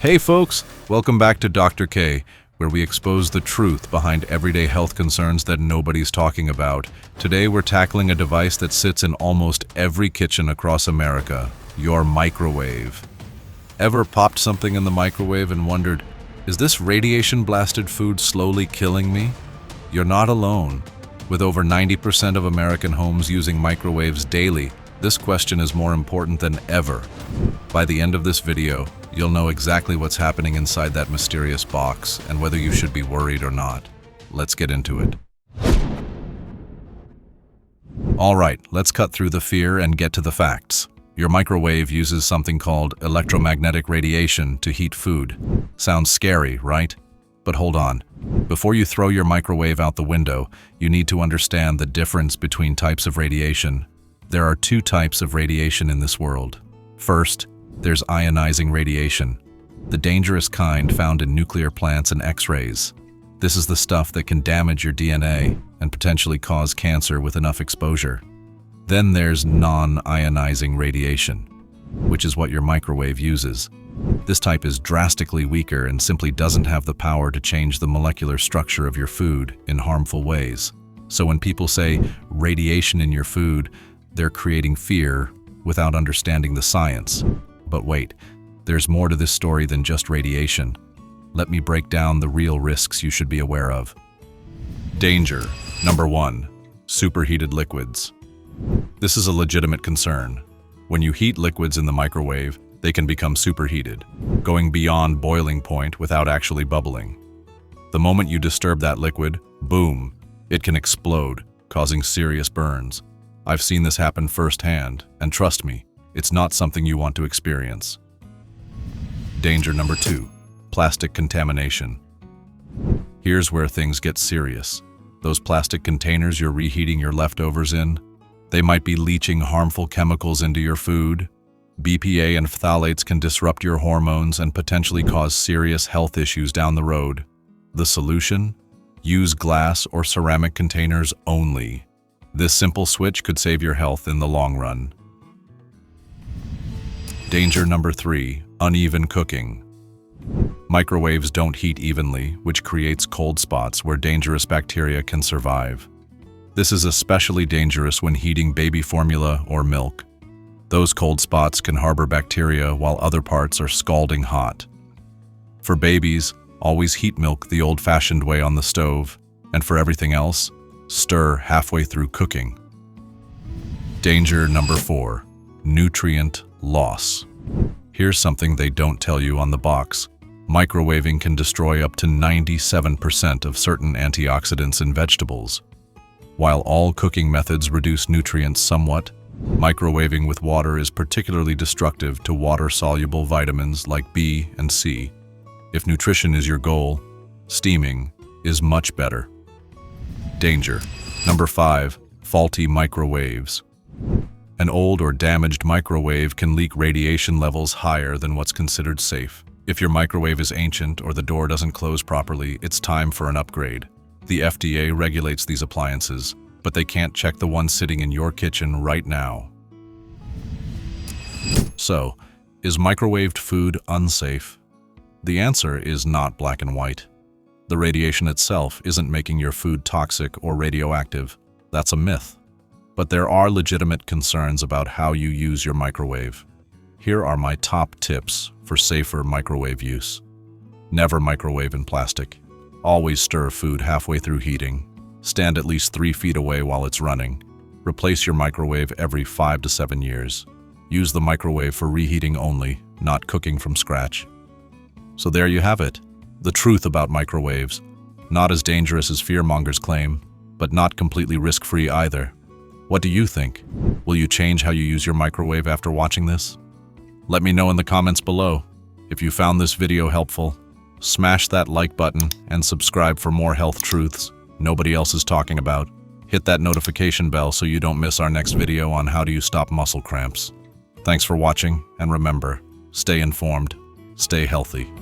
Hey folks, welcome back to Dr. K, where we expose the truth behind everyday health concerns that nobody's talking about. Today we're tackling a device that sits in almost every kitchen across America, your microwave. Ever popped something in the microwave and wondered, is this radiation-blasted food slowly killing me? You're not alone. With over 90% of American homes using microwaves daily, this question is more important than ever. By the end of this video, you'll know exactly what's happening inside that mysterious box and whether you should be worried or not. Let's get into it. All right, let's cut through the fear and get to the facts. Your microwave uses something called electromagnetic radiation to heat food. Sounds scary, right? But hold on. Before you throw your microwave out the window, you need to understand the difference between types of radiation. There are two types of radiation in this world. First, there's ionizing radiation, the dangerous kind found in nuclear plants and X-rays. This is the stuff that can damage your DNA and potentially cause cancer with enough exposure. Then there's non-ionizing radiation, which is what your microwave uses. This type is drastically weaker and simply doesn't have the power to change the molecular structure of your food in harmful ways. So when people say radiation in your food, they're creating fear without understanding the science. But wait, there's more to this story than just radiation. Let me break down the real risks you should be aware of. Danger. Number 1. Superheated liquids. This is a legitimate concern. When you heat liquids in the microwave, they can become superheated, going beyond boiling point without actually bubbling. The moment you disturb that liquid, boom, it can explode, causing serious burns. I've seen this happen firsthand, and trust me, it's not something you want to experience. Danger number 2. Plastic contamination. Here's where things get serious. Those plastic containers you're reheating your leftovers in, they might be leaching harmful chemicals into your food. BPA and phthalates can disrupt your hormones and potentially cause serious health issues down the road. The solution? Use glass or ceramic containers only. This simple switch could save your health in the long run. Danger number 3. Uneven cooking. Microwaves don't heat evenly, which creates cold spots where dangerous bacteria can survive. This is especially dangerous when heating baby formula or milk. Those cold spots can harbor bacteria while other parts are scalding hot. For babies, always heat milk the old-fashioned way on the stove, and for everything else, stir halfway through cooking. Danger number 4. Nutrient loss. Here's something they don't tell you on the box. Microwaving can destroy up to 97% of certain antioxidants in vegetables. While all cooking methods reduce nutrients somewhat, microwaving with water is particularly destructive to water-soluble vitamins like B and C. If nutrition is your goal, steaming is much better. Danger. Number 5. Faulty microwaves. An old or damaged microwave can leak radiation levels higher than what's considered safe. If your microwave is ancient or the door doesn't close properly, it's time for an upgrade. The FDA regulates these appliances, but they can't check the one sitting in your kitchen right now. So, is microwaved food unsafe? The answer is not black and white. The radiation itself isn't making your food toxic or radioactive. That's a myth. But there are legitimate concerns about how you use your microwave. Here are my top tips for safer microwave use. Never microwave in plastic. Always stir food halfway through heating. Stand at least 3 feet away while it's running. Replace your microwave every 5 to 7 years. Use the microwave for reheating only, not cooking from scratch. So there you have it. The truth about microwaves. Not as dangerous as fearmongers claim, but not completely risk-free either. What do you think? Will you change how you use your microwave after watching this? Let me know in the comments below. If you found this video helpful, smash that like button and subscribe for more health truths nobody else is talking about. Hit that notification bell so you don't miss our next video on how do you stop muscle cramps. Thanks for watching, and remember, stay informed, stay healthy.